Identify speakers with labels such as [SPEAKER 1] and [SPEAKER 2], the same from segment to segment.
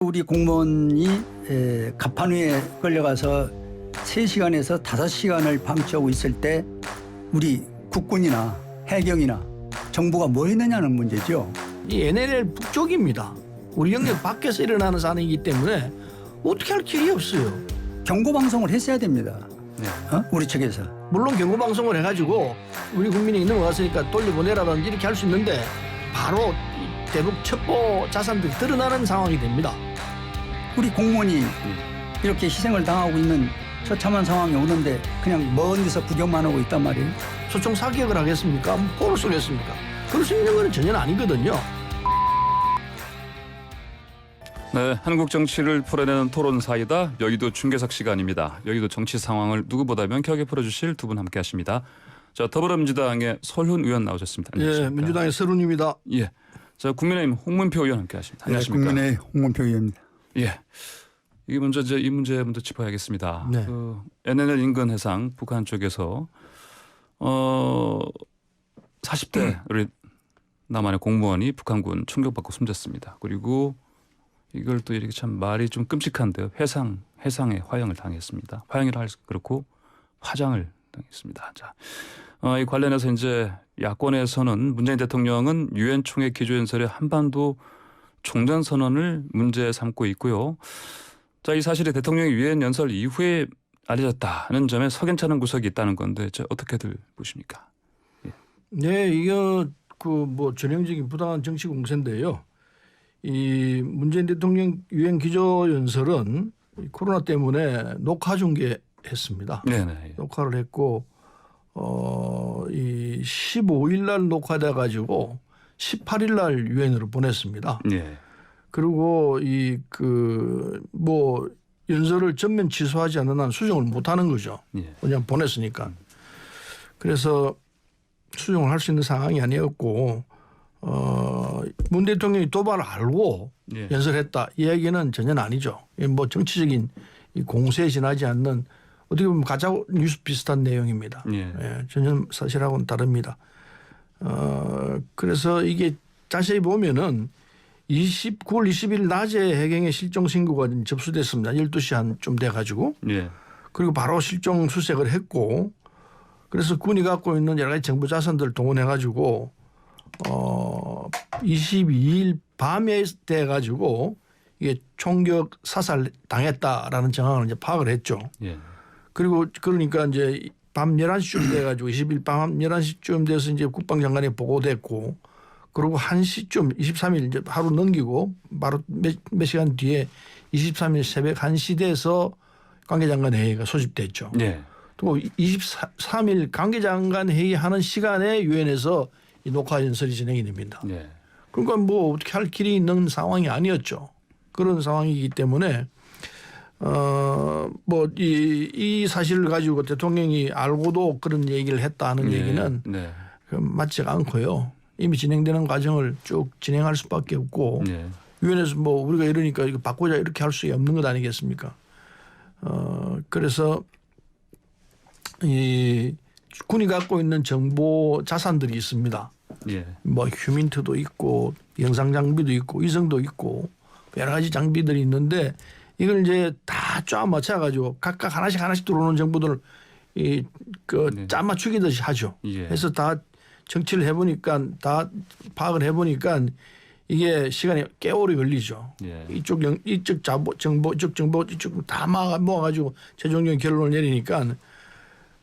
[SPEAKER 1] 우리 공무원이 갑판 위에 끌려가서 3시간에서 5시간을 방치하고 있을 때 우리 국군이나 해경이나 정부가 뭐 했느냐는 문제죠.
[SPEAKER 2] 이 NLL 북쪽입니다. 우리 영역 밖에서 일어나는 사안이기 때문에 어떻게 할 길이 없어요.
[SPEAKER 1] 경고방송을 했어야 됩니다. 우리 측에서.
[SPEAKER 2] 물론 경고방송을 해가지고 우리 국민이 넘어갔으니까 돌려보내라든지 이렇게 할 수 있는데 바로 대북 첩보 자산들이 드러나는 상황이 됩니다.
[SPEAKER 1] 우리 공무원이 이렇게 희생을 당하고 있는 처참한 상황이 오는데 그냥 먼 데서 구경만 하고 있단 말이에요.
[SPEAKER 2] 소총 사격을 하겠습니까? 포를 쏘겠습니까? 그럴 수 있는 건 전혀 아니거든요.
[SPEAKER 3] 네, 한국 정치를 풀어내는 토론사이다. 여의도 중계석 시간입니다. 여의도 정치 상황을 누구보다 명쾌하게 풀어주실 두 분 함께하십니다. 자, 더불어민주당의 설훈 의원 나오셨습니다. 안녕하십니까?
[SPEAKER 2] 예, 민주당의 설훈입니다.
[SPEAKER 3] 예, 자 국민의힘 홍문표 의원 함께하십니다. 안녕하십니까?
[SPEAKER 1] 국민의 홍문표 의원입니다.
[SPEAKER 3] 예, 이게 먼저 이 문제 먼저 짚어야겠습니다.
[SPEAKER 2] 네.
[SPEAKER 3] NLL 인근 해상 북한 쪽에서 40대 우리 남한의 공무원이 북한군 총격받고 숨졌습니다. 그리고 이걸 또 이렇게 참 말이 좀 끔찍한데요. 해상에 화형을 당했습니다. 화형이라 할 수 그렇고 화장을 당했습니다. 자, 이 관련해서 이제 야권에서는 문재인 대통령은 유엔 총회 기조연설의 한반도 종전 선언을 문제 삼고 있고요. 자, 이 사실이 대통령의 유엔 연설 이후에 알려졌다는 점에 석연찮은 구석이 있다는 건데, 어떻게들 보십니까?
[SPEAKER 2] 네, 이거 뭐 전형적인 부당한 정치 공세인데요. 이 문재인 대통령 유엔 기조연설은 코로나 때문에 녹화 중계했습니다.
[SPEAKER 3] 네네.
[SPEAKER 2] 녹화를 했고 이 15일 날 녹화돼 가지고 18일 날 유엔으로 보냈습니다.
[SPEAKER 3] 네.
[SPEAKER 2] 그리고 뭐 연설을 전면 취소하지 않는 한 수정을 못 하는 거죠.
[SPEAKER 3] 예.
[SPEAKER 2] 그냥 보냈으니까. 그래서 수정을 할 수 있는 상황이 아니었고 문 대통령이 도발을 알고
[SPEAKER 3] 예.
[SPEAKER 2] 연설했다. 이 얘기는 전혀 아니죠. 뭐 정치적인 이 공세에 지나지 않는 어떻게 보면 가짜 뉴스 비슷한 내용입니다.
[SPEAKER 3] 예.
[SPEAKER 2] 예, 전혀 사실하고는 다릅니다. 그래서 이게 자세히 보면은 9월 20일 낮에 해경의 실종 신고가 접수됐습니다. 12시 한쯤 돼가지고.
[SPEAKER 3] 예.
[SPEAKER 2] 그리고 바로 실종 수색을 했고 그래서 군이 갖고 있는 여러 가지 정보 자산들을 동원해가지고 22일 밤에 돼가지고 이게 총격 사살 당했다라는 정황을 이제 파악을 했죠.
[SPEAKER 3] 예.
[SPEAKER 2] 그리고 그러니까 이제 밤 11시쯤 돼가지고 20일 밤 11시쯤 돼서 이제 국방장관에 보고됐고 그리고 1시쯤 23일 이제 하루 넘기고 바로 몇 시간 뒤에 23일 새벽 1시 돼서 관계장관 회의가 소집됐죠.
[SPEAKER 3] 예.
[SPEAKER 2] 또 23일 관계장관 회의하는 시간에 유엔에서 이 녹화 연설이 진행이 됩니다.
[SPEAKER 3] 예.
[SPEAKER 2] 그러니까 뭐 어떻게 할 길이 있는 상황이 아니었죠. 그런 상황이기 때문에 뭐 이 사실을 가지고 대통령이 알고도 그런 얘기를 했다는 얘기는
[SPEAKER 3] 네.
[SPEAKER 2] 맞지가 않고요. 이미 진행되는 과정을 쭉 진행할 수밖에 없고
[SPEAKER 3] 예.
[SPEAKER 2] 유엔에서 뭐 우리가 이러니까 이거 바꾸자 이렇게 할 수 없는 것 아니겠습니까? 그래서 이 군이 갖고 있는 정보 자산들이 있습니다.
[SPEAKER 3] 예.
[SPEAKER 2] 뭐 휴민트도 있고 영상 장비도 있고 위성도 있고 여러 가지 장비들이 있는데 이걸 이제 다 쫙 맞춰가지고 각각 하나씩 들어오는 정보들을 네. 짜 맞추기듯이 하죠.
[SPEAKER 3] 예.
[SPEAKER 2] 그래서 다 정치를 해보니까 다 파악을 해보니까 이게 시간이 꽤 오래 걸리죠.
[SPEAKER 3] 예.
[SPEAKER 2] 이쪽 정보 이쪽 다 모아가지고 최종적인 결론을 내리니까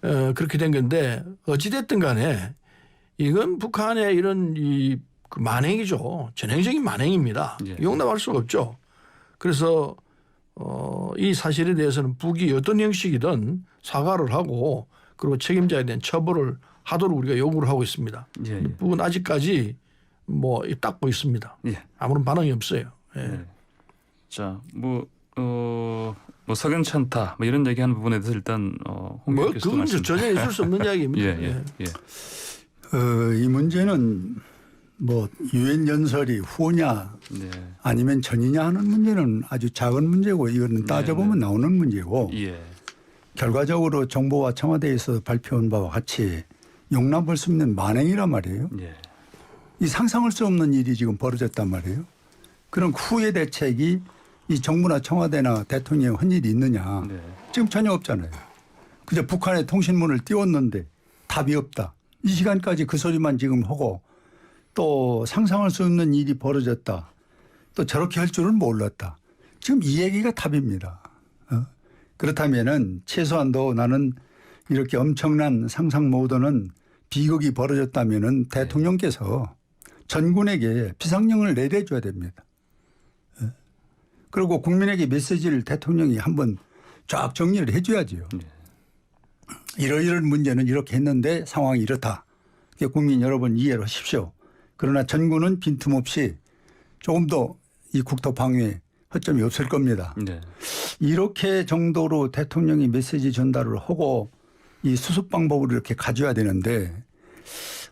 [SPEAKER 2] 그렇게 된 건데 어찌됐든 간에 이건 북한의 이런 그 만행이죠. 전형적인 만행입니다.
[SPEAKER 3] 예.
[SPEAKER 2] 용납할 수가 없죠. 그래서 이 사실에 대해서는 북이 어떤 형식이든 사과를 하고 그리고 책임자에 대한 처벌을 하도록 우리가 요구를 하고 있습니다.
[SPEAKER 3] 예.
[SPEAKER 2] 북은 아직까지 뭐 닦고 있습니다.
[SPEAKER 3] 예.
[SPEAKER 2] 아무런 반응이 없어요. 예.
[SPEAKER 3] 네. 자, 뭐 석연찮다 뭐 이런 얘기하는 부분에 대해서 일단 홍
[SPEAKER 2] 뭐
[SPEAKER 3] 교수도
[SPEAKER 2] 그건
[SPEAKER 3] 말씀.
[SPEAKER 2] 전혀 있을 수 없는 이야기입니다.
[SPEAKER 3] 예.
[SPEAKER 1] 이 문제는 뭐 유엔 연설이 후냐
[SPEAKER 3] 네.
[SPEAKER 1] 아니면 전이냐 하는 문제는 아주 작은 문제고 이거는 따져보면 나오는 문제고
[SPEAKER 3] 예.
[SPEAKER 1] 결과적으로 정부와 청와대에서 발표한 바와 같이 용납할 수 있는 만행이란 말이에요.
[SPEAKER 3] 예.
[SPEAKER 1] 이 상상할 수 없는 일이 지금 벌어졌단 말이에요. 그런 후의 대책이 이 정부나 청와대나 대통령 한 일이 있느냐.
[SPEAKER 3] 네.
[SPEAKER 1] 지금 전혀 없잖아요. 그저 북한의 통신문을 띄웠는데 답이 없다. 이 시간까지 그 소리만 지금 하고 또 상상할 수 없는 일이 벌어졌다. 또 저렇게 할 줄은 몰랐다. 지금 이 얘기가 답입니다. 그렇다면은 최소한도 나는 이렇게 엄청난 상상 모드는 비극이 벌어졌다면은 대통령께서 전군에게 비상령을 내려줘야 됩니다. 그리고 국민에게 메시지를 대통령이 한번 쫙 정리를 해줘야죠. 이러이런 문제는 이렇게 했는데 상황이 이렇다. 국민 여러분 이해를 하십시오. 그러나 전군은 빈틈없이 조금 더 이 국토 방위에 허점이 없을 겁니다.
[SPEAKER 3] 네.
[SPEAKER 1] 이렇게 정도로 대통령이 메시지 전달을 하고 이 수습 방법을 이렇게 가져야 되는데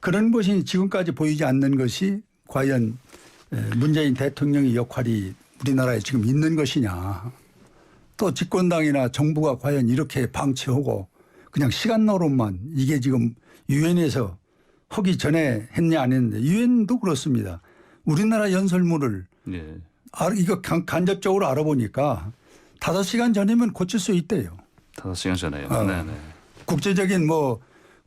[SPEAKER 1] 그런 것이 지금까지 보이지 않는 것이 과연 문재인 대통령의 역할이 우리나라에 지금 있는 것이냐. 또 집권당이나 정부가 과연 이렇게 방치하고 그냥 시간 노릇만 이게 지금 유엔에서 하기 전에 했냐 안 했는데 유엔도 그렇습니다. 우리나라 연설문을
[SPEAKER 3] 네.
[SPEAKER 1] 이거 간접적으로 알아보니까 5시간 전이면 고칠 수 있대요.
[SPEAKER 3] 5시간 전에요. 네네.
[SPEAKER 1] 국제적인 뭐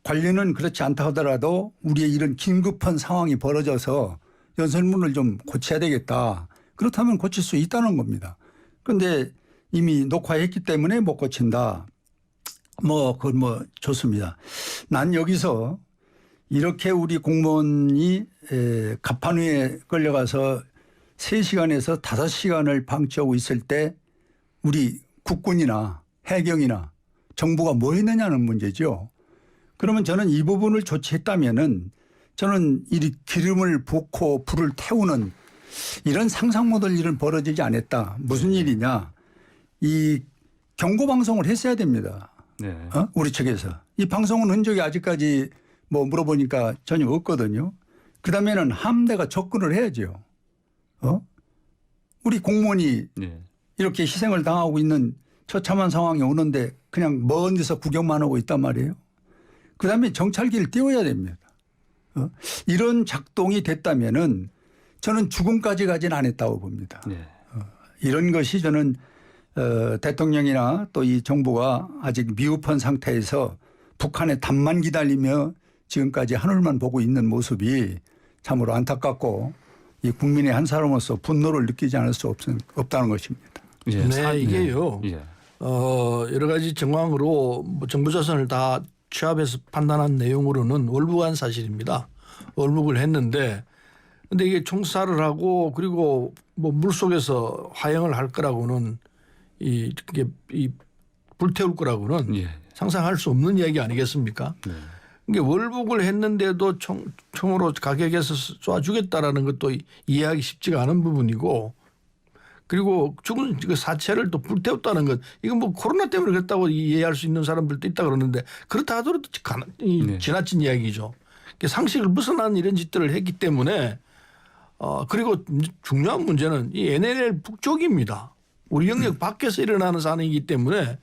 [SPEAKER 1] 관리는 그렇지 않다 하더라도 우리의 이런 긴급한 상황이 벌어져서 연설문을 좀 고쳐야 되겠다. 그렇다면 고칠 수 있다는 겁니다. 그런데 이미 녹화했기 때문에 못 고친다. 그건 좋습니다. 난 여기서 이렇게 우리 공무원이 갑판 위에 끌려가서 3시간에서 5시간을 방치하고 있을 때 우리 국군이나 해경이나 정부가 뭐 했느냐는 문제죠. 그러면 저는 이 부분을 조치했다면은 저는 이 기름을 붓고 불을 태우는 이런 상상 못할 일은 벌어지지 않았다. 무슨 일이냐. 이 경고방송을 했어야 됩니다.
[SPEAKER 3] 네.
[SPEAKER 1] 우리 측에서. 이 방송은 흔적이 아직까지 물어보니까 전혀 없거든요. 그다음에는 함대가 접근을 해야죠. 우리 공무원이
[SPEAKER 3] 네.
[SPEAKER 1] 이렇게 희생을 당하고 있는 처참한 상황이 오는데 그냥 먼 데서 구경만 하고 있단 말이에요. 그다음에 정찰기를 띄워야 됩니다. 이런 작동이 됐다면은 저는 죽음까지 가진 않았다고 봅니다.
[SPEAKER 3] 네.
[SPEAKER 1] 이런 것이 저는 대통령이나 또 이 정부가 아직 미흡한 상태에서 북한의 답만 기다리며 지금까지 하늘만 보고 있는 모습이 참으로 안타깝고 이 국민의 한 사람으로서 분노를 느끼지 않을 수 없다는 것입니다.
[SPEAKER 3] 예.
[SPEAKER 2] 네, 이게요.
[SPEAKER 3] 예.
[SPEAKER 2] 여러 가지 정황으로 정부 자산을 다 취합해서 판단한 내용으로는 월북한 사실입니다. 월북을 했는데 근데 이게 총사를 하고 그리고 물속에서 화형을 할 거라고는 이게 불태울 거라고는
[SPEAKER 3] 예.
[SPEAKER 2] 상상할 수 없는 이야기 아니겠습니까?
[SPEAKER 3] 네.
[SPEAKER 2] 이게 월북을 했는데도 총으로 가격에서 쏴주겠다라는 것도 이해하기 쉽지가 않은 부분이고 그리고 죽은 그 사체를 또 불태웠다는 것 이건 코로나 때문에 그랬다고 이해할 수 있는 사람들도 있다 그러는데 그렇다 하더라도
[SPEAKER 3] 네.
[SPEAKER 2] 지나친 이야기죠. 상식을 벗어난 이런 짓들을 했기 때문에 그리고 중요한 문제는 이 NLL 북쪽입니다. 우리 영역 밖에서 일어나는 사안이기 때문에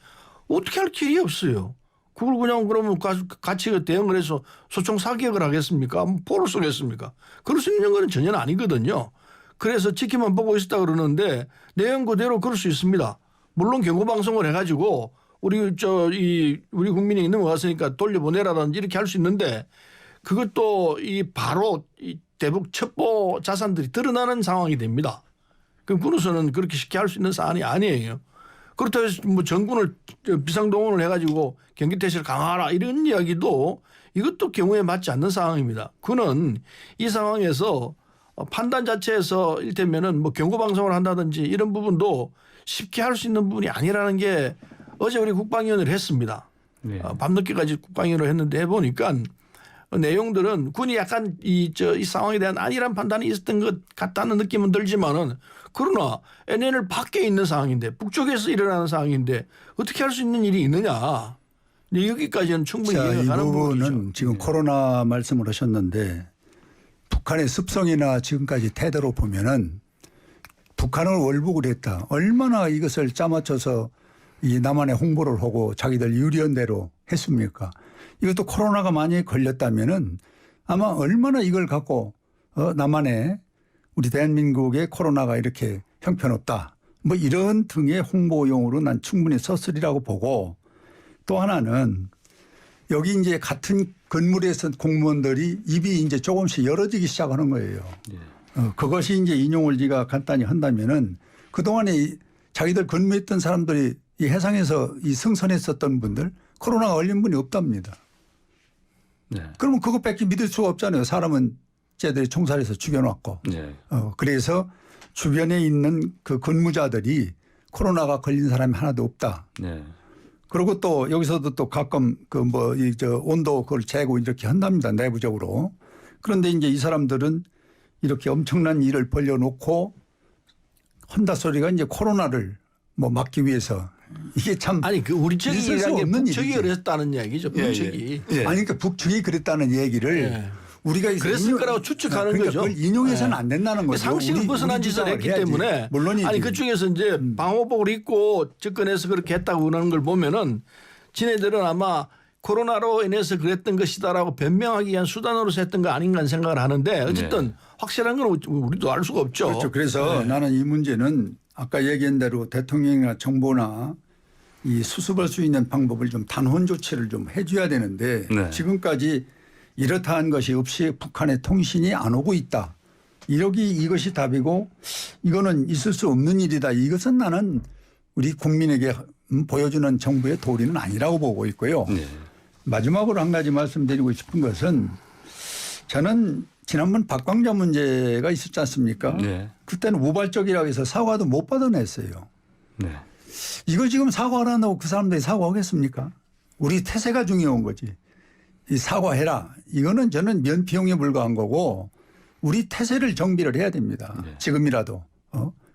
[SPEAKER 2] 어떻게 할 길이 없어요. 그걸 그냥 그러면 같이 대응을 해서 소총 사격을 하겠습니까? 포를 쏘겠습니까? 그럴 수 있는 건 전혀 아니거든요. 그래서 지키만 보고 있었다 그러는데 내용 그대로 그럴 수 있습니다. 물론 경고방송을 해가지고 우리 국민이 있는 거 같으니까 돌려보내라든지 이렇게 할 수 있는데 그것도 바로 대북 첩보 자산들이 드러나는 상황이 됩니다. 그럼 군으로서는 그렇게 쉽게 할 수 있는 사안이 아니에요. 그렇다고 해서 정군을 비상동원을 해가지고 경계태세를 강화하라 이런 이야기도 이것도 경우에 맞지 않는 상황입니다. 그는 이 상황에서 판단 자체에서 일테면은 경고방송을 한다든지 이런 부분도 쉽게 할 수 있는 부분이 아니라는 게 어제 우리 국방위원회를 했습니다.
[SPEAKER 3] 네.
[SPEAKER 2] 밤늦게까지 국방위원회를 했는데 해보니까 내용들은 군이 약간 이 상황에 대한 안일한 판단이 있었던 것 같다는 느낌은 들지만은 그러나 NLL 밖에 있는 상황인데 북쪽에서 일어나는 상황인데 어떻게 할 수 있는 일이 있느냐. 여기까지는 충분히 이해가
[SPEAKER 1] 이
[SPEAKER 2] 가는
[SPEAKER 1] 부분은
[SPEAKER 2] 부분이죠.
[SPEAKER 1] 지금 코로나 말씀을 하셨는데 북한의 습성이나 지금까지 태도로 보면은 북한은 월북을 했다. 얼마나 이것을 짜맞춰서 이 남한에 홍보를 하고 자기들 유리한 대로 했습니까? 이것도 코로나가 만약에 걸렸다면은 아마 얼마나 이걸 갖고 남한에 우리 대한민국의 코로나가 이렇게 형편없다. 뭐 이런 등의 홍보용으로 난 충분히 썼으리라고 보고 또 하나는 여기 이제 같은 건물에서 공무원들이 입이 이제 조금씩 열어지기 시작하는 거예요.
[SPEAKER 3] 예.
[SPEAKER 1] 그것이 이제 인용을 네가 간단히 한다면은 그동안에 자기들 근무했던 사람들이 이 해상에서 이 승선했었던 분들 코로나가 걸린 분이 없답니다.
[SPEAKER 3] 네.
[SPEAKER 1] 그러면 그것밖에 믿을 수가 없잖아요. 사람은 쟤들이 총살해서 죽여놨고.
[SPEAKER 3] 네.
[SPEAKER 1] 그래서 주변에 있는 그 근무자들이 코로나가 걸린 사람이 하나도 없다.
[SPEAKER 3] 네.
[SPEAKER 1] 그리고 또 여기서도 또 가끔 그 뭐 이 저 온도 그걸 재고 이렇게 한답니다. 내부적으로. 그런데 이제 이 사람들은 이렇게 엄청난 일을 벌려놓고 한다 소리가 이제 코로나를 뭐 막기 위해서 이게 참
[SPEAKER 2] 아니 그 우리
[SPEAKER 1] 있을 수
[SPEAKER 2] 측이라는 게
[SPEAKER 1] 없는
[SPEAKER 2] 북측이
[SPEAKER 1] 일이지.
[SPEAKER 2] 그랬다는 얘기죠. 북측이.
[SPEAKER 3] 예.
[SPEAKER 1] 아니 그러니까 북측이 그랬다는 얘기를
[SPEAKER 2] 예.
[SPEAKER 1] 우리가
[SPEAKER 2] 그랬을 거라고 추측하는
[SPEAKER 1] 그러니까
[SPEAKER 2] 거죠.
[SPEAKER 1] 그걸 인용해서는
[SPEAKER 2] 예.
[SPEAKER 1] 안 된다는 거죠.
[SPEAKER 2] 상식을 벗어난 짓을 했기
[SPEAKER 1] 해야지.
[SPEAKER 2] 때문에
[SPEAKER 1] 물론이지.
[SPEAKER 2] 아니 그중에서 이제 방호복을 입고 접근해서 그렇게 했다고 하는 걸 보면은 지네들은 아마 코로나로 인해서 그랬던 것이다라고 변명하기 위한 수단으로서 했던 거 아닌가 하는 생각을 하는데 어쨌든
[SPEAKER 3] 네.
[SPEAKER 2] 확실한 건 우리도 알 수가 없죠.
[SPEAKER 1] 그렇죠. 그래서
[SPEAKER 2] 네.
[SPEAKER 1] 나는 이 문제는 아까 얘기한 대로 대통령이나 정부나 이 수습할 수 있는 방법을 좀 단혼 조치를 좀 해줘야 되는데
[SPEAKER 3] 네.
[SPEAKER 1] 지금까지 이렇다 한 것이 없이 북한의 통신이 안 오고 있다. 이것이 답이고 이거는 있을 수 없는 일이다. 이것은 나는 우리 국민에게 보여주는 정부의 도리는 아니라고 보고 있고요.
[SPEAKER 3] 네.
[SPEAKER 1] 마지막으로 한 가지 말씀드리고 싶은 것은 저는 지난번 박광자 문제가 있었지 않습니까?
[SPEAKER 3] 네.
[SPEAKER 1] 그때는 우발적이라고 해서 사과도 못 받아냈어요.
[SPEAKER 3] 네.
[SPEAKER 1] 이거 지금 사과를 안 하고 그 사람들이 사과하겠습니까? 우리 태세가 중요한 거지. 이 사과해라. 이거는 저는 면피용에 불과한 거고 우리 태세를 정비를 해야 됩니다.
[SPEAKER 3] 네.
[SPEAKER 1] 지금이라도.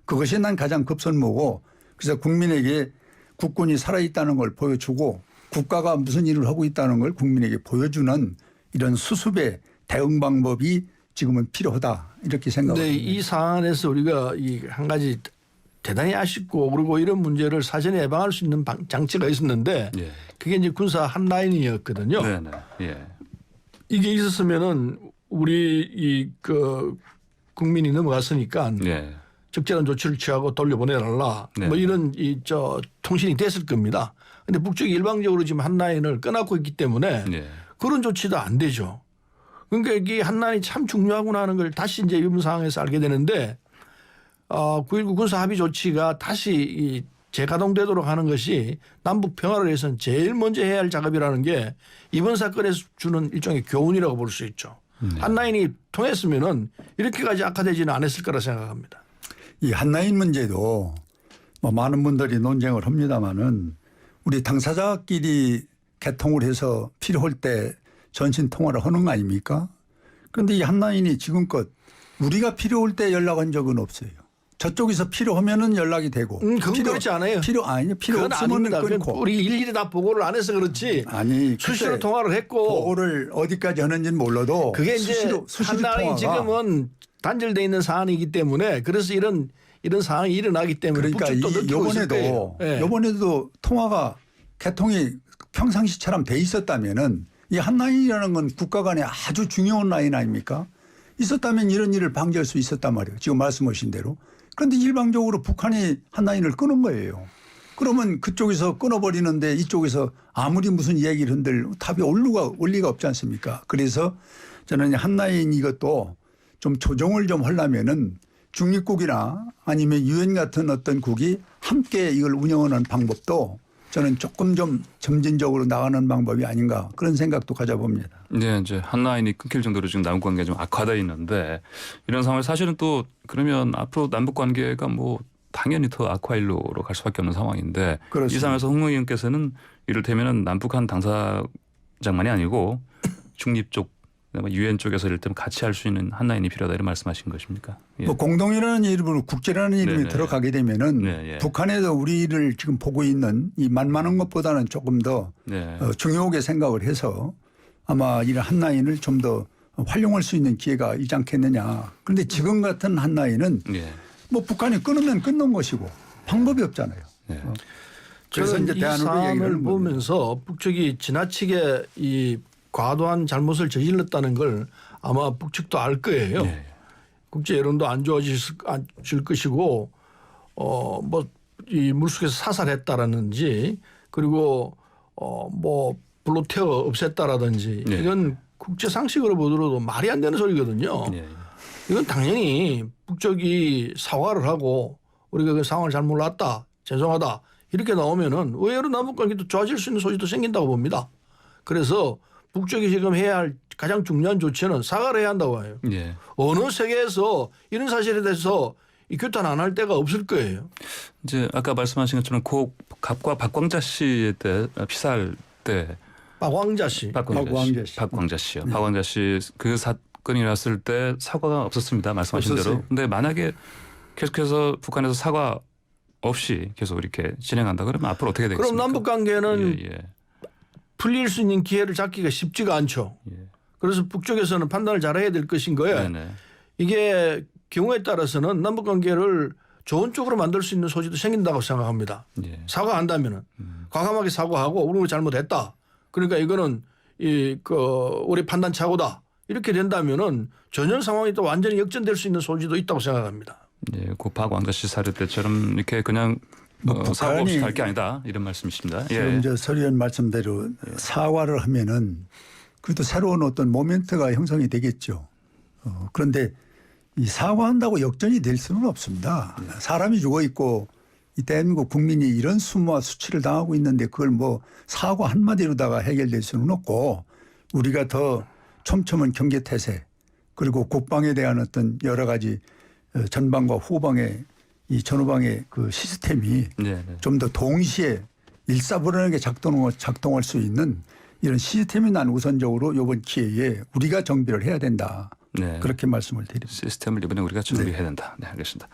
[SPEAKER 1] 그것이 난 가장 급선무고 그래서 국민에게 국군이 살아있다는 걸 보여주고 국가가 무슨 일을 하고 있다는 걸 국민에게 보여주는 이런 수습의 대응 방법이 지금은 필요하다. 이렇게 생각합니다.
[SPEAKER 2] 근데 이 사안에서 우리가 이 한 가지 대단히 아쉽고 그리고 이런 문제를 사전에 예방할 수 있는 장치가 있었는데
[SPEAKER 3] 예.
[SPEAKER 2] 그게 이제 군사 핫라인이었거든요.
[SPEAKER 3] 네. 네. 예.
[SPEAKER 2] 이게 있었으면은 우리 이 그 국민이 넘어갔으니까
[SPEAKER 3] 예.
[SPEAKER 2] 적절한 조치를 취하고 돌려보내달라.
[SPEAKER 3] 네.
[SPEAKER 2] 뭐 이런 통신이 됐을 겁니다. 근데 북쪽이 일방적으로 지금 한라인을 끊고 있기 때문에
[SPEAKER 3] 예.
[SPEAKER 2] 그런 조치도 안 되죠. 그러니까 이게 한라인이 참 중요하구나 하는 걸 다시 이제 이번 상황에서 알게 되는데 9.19 군사 합의 조치가 다시 이 재가동되도록 하는 것이 남북 평화를 위해서는 제일 먼저 해야 할 작업이라는 게 이번 사건에서 주는 일종의 교훈이라고 볼 수 있죠. 한라인이 통했으면은 이렇게까지 악화되지는 않았을 거라 생각합니다.
[SPEAKER 1] 이 한라인 문제도 뭐 많은 분들이 논쟁을 합니다마는 우리 당사자끼리 개통을 해서 필요할 때 전신 통화를 하는 거 아닙니까? 그런데 이 한라인이 지금껏 우리가 필요할 때 연락한 적은 없어요. 저쪽에서 필요하면은 연락이 되고.
[SPEAKER 2] 그건 그렇지 않아요.
[SPEAKER 1] 필요
[SPEAKER 2] 그건
[SPEAKER 1] 없으면
[SPEAKER 2] 아닙니다.
[SPEAKER 1] 끊고.
[SPEAKER 2] 우리 일일이 다 보고를 안 해서 그렇지.
[SPEAKER 1] 아니
[SPEAKER 2] 수시로
[SPEAKER 1] 그때
[SPEAKER 2] 통화를 했고
[SPEAKER 1] 보고를 어디까지 하는지는 몰라도
[SPEAKER 2] 그게 이제
[SPEAKER 1] 수시로
[SPEAKER 2] 한라인이
[SPEAKER 1] 통화가
[SPEAKER 2] 지금은 단절돼 있는 사안이기 때문에 그래서 이런 상황이 일어나기 때문에
[SPEAKER 1] 그러니까
[SPEAKER 2] 북측도 느끼고 있을 거예요.
[SPEAKER 1] 이번에도 통화가 개통이 평상시처럼 돼 있었다면은 이 한라인이라는 건 국가 간에 아주 중요한 라인 아닙니까? 있었다면 이런 일을 방지할 수 있었단 말이에요. 지금 말씀하신 대로. 그런데 일방적으로 북한이 한라인을 끊은 거예요. 그러면 그쪽에서 끊어버리는데 이쪽에서 아무리 무슨 이야기를 흔들 답이 올 리가 없지 않습니까? 그래서 저는 한라인 이것도 좀 조정을 좀 하려면은 중립국이나 아니면 유엔 같은 어떤 국이 함께 이걸 운영하는 방법도 저는 조금 좀 점진적으로 나가는 방법이 아닌가 그런 생각도 가져봅니다.
[SPEAKER 3] 네, 이제 한라인이 끊길 정도로 지금 남북 관계가 좀 악화돼 있는데 이런 상황에 사실은 또 그러면 앞으로 남북 관계가 뭐 당연히 더 악화일로로 갈 수밖에 없는 상황인데
[SPEAKER 1] 그렇습니다.
[SPEAKER 3] 이 상황에서 홍 의원께서는 이를테면은 남북한 당사장만이 아니고 중립 쪽, 유엔 쪽에서 이를테면 같이 할 수 있는 한라인이 필요하다 이런 말씀하신 것입니까? 예.
[SPEAKER 1] 뭐 공동이라는 이름으로 국제라는 이름이
[SPEAKER 3] 네네.
[SPEAKER 1] 들어가게 되면은
[SPEAKER 3] 네, 예.
[SPEAKER 1] 북한에서 우리를 지금 보고 있는 이 만만한 것보다는 조금 더
[SPEAKER 3] 네.
[SPEAKER 1] 중요하게 생각을 해서 아마 이런 한라인을 좀 더 활용할 수 있는 기회가 있지 않겠느냐. 그런데 지금 같은 한라인은
[SPEAKER 3] 예.
[SPEAKER 1] 뭐 북한이 끊으면 끊는 것이고 방법이 없잖아요.
[SPEAKER 3] 네.
[SPEAKER 1] 그래서
[SPEAKER 2] 저는
[SPEAKER 1] 이제
[SPEAKER 2] 이
[SPEAKER 1] 대안으로
[SPEAKER 2] 사안을
[SPEAKER 1] 얘기하는
[SPEAKER 2] 보면서 북측이 지나치게 이 과도한 잘못을 저질렀다는 걸 아마 북측도 알 거예요.
[SPEAKER 3] 네.
[SPEAKER 2] 국제 여론도 안 좋아질 것이고 뭐 이 물속에서 사살했다라든지 그리고 뭐 불로 태워 없앴다라든지
[SPEAKER 3] 네.
[SPEAKER 2] 이건 국제 상식으로 보더라도 말이 안 되는 소리거든요.
[SPEAKER 3] 예.
[SPEAKER 2] 이건 당연히 북쪽이 사과를 하고 우리가 그 상황을 잘 몰랐다, 죄송하다 이렇게 나오면은 의외로 남북관계도 좋아질 수 있는 소지도 생긴다고 봅니다. 그래서 북쪽이 지금 해야 할 가장 중요한 조치는 사과를 해야 한다고 해요.
[SPEAKER 3] 예.
[SPEAKER 2] 어느 세계에서 이런 사실에 대해서 이 규탄 안 할 때가 없을 거예요.
[SPEAKER 3] 이제 아까 말씀하신 것처럼 고 갑과 박광자 씨 때 피살 때
[SPEAKER 2] 박광자 씨.
[SPEAKER 1] 박광자 씨.
[SPEAKER 3] 박광자 씨요.
[SPEAKER 1] 네.
[SPEAKER 3] 박광자 씨 그 사건이 났을 때 사과가 없었습니다. 말씀하신
[SPEAKER 1] 없었어요.
[SPEAKER 3] 대로. 근데 만약에 계속해서 북한에서 사과 없이 계속 이렇게 진행한다 그러면 앞으로 어떻게 되겠습니까?
[SPEAKER 2] 그럼 남북 관계는
[SPEAKER 3] 예,
[SPEAKER 2] 풀릴 수 있는 기회를 잡기가 쉽지가 않죠.
[SPEAKER 3] 예.
[SPEAKER 2] 그래서 북쪽에서는 판단을 잘해야 될 것인 거예요.
[SPEAKER 3] 네네.
[SPEAKER 2] 이게 경우에 따라서는 남북 관계를 좋은 쪽으로 만들 수 있는 소지도 생긴다고 생각합니다.
[SPEAKER 3] 예.
[SPEAKER 2] 사과한다면은 과감하게 사과하고 우리가 잘못했다. 그러니까 이거는 우리 판단 착오다. 이렇게 된다면은 전혀 상황이 또 완전히 역전될 수 있는 소지도 있다고 생각합니다.
[SPEAKER 3] 예, 그 박광자 씨 사례 때처럼 이렇게 그냥 사과 없이 갈 게 아니다 이런 말씀이십니다.
[SPEAKER 1] 지금
[SPEAKER 3] 예.
[SPEAKER 1] 저 서 의원 말씀대로 사과를 하면은 그것도 새로운 어떤 모멘트가 형성이 되겠죠. 그런데 이 사과한다고 역전이 될 수는 없습니다. 사람이 죽어 있고 이 대한민국 국민이 이런 수모와 수치를 당하고 있는데 그걸 뭐 사과 한마디로다가 해결될 수는 없고 우리가 더 촘촘한 경계태세 그리고 국방에 대한 어떤 여러 가지 전방과 후방의 이 전후방의 그 시스템이
[SPEAKER 3] 네, 네.
[SPEAKER 1] 좀 더 동시에 일사불란하게 작동할 수 있는 이런 시스템이 난 우선적으로 이번 기회에 우리가 정비를 해야 된다.
[SPEAKER 3] 네.
[SPEAKER 1] 그렇게 말씀을 드립니다.
[SPEAKER 3] 시스템을 이번에 우리가 준비해야 된다. 네, 알겠습니다.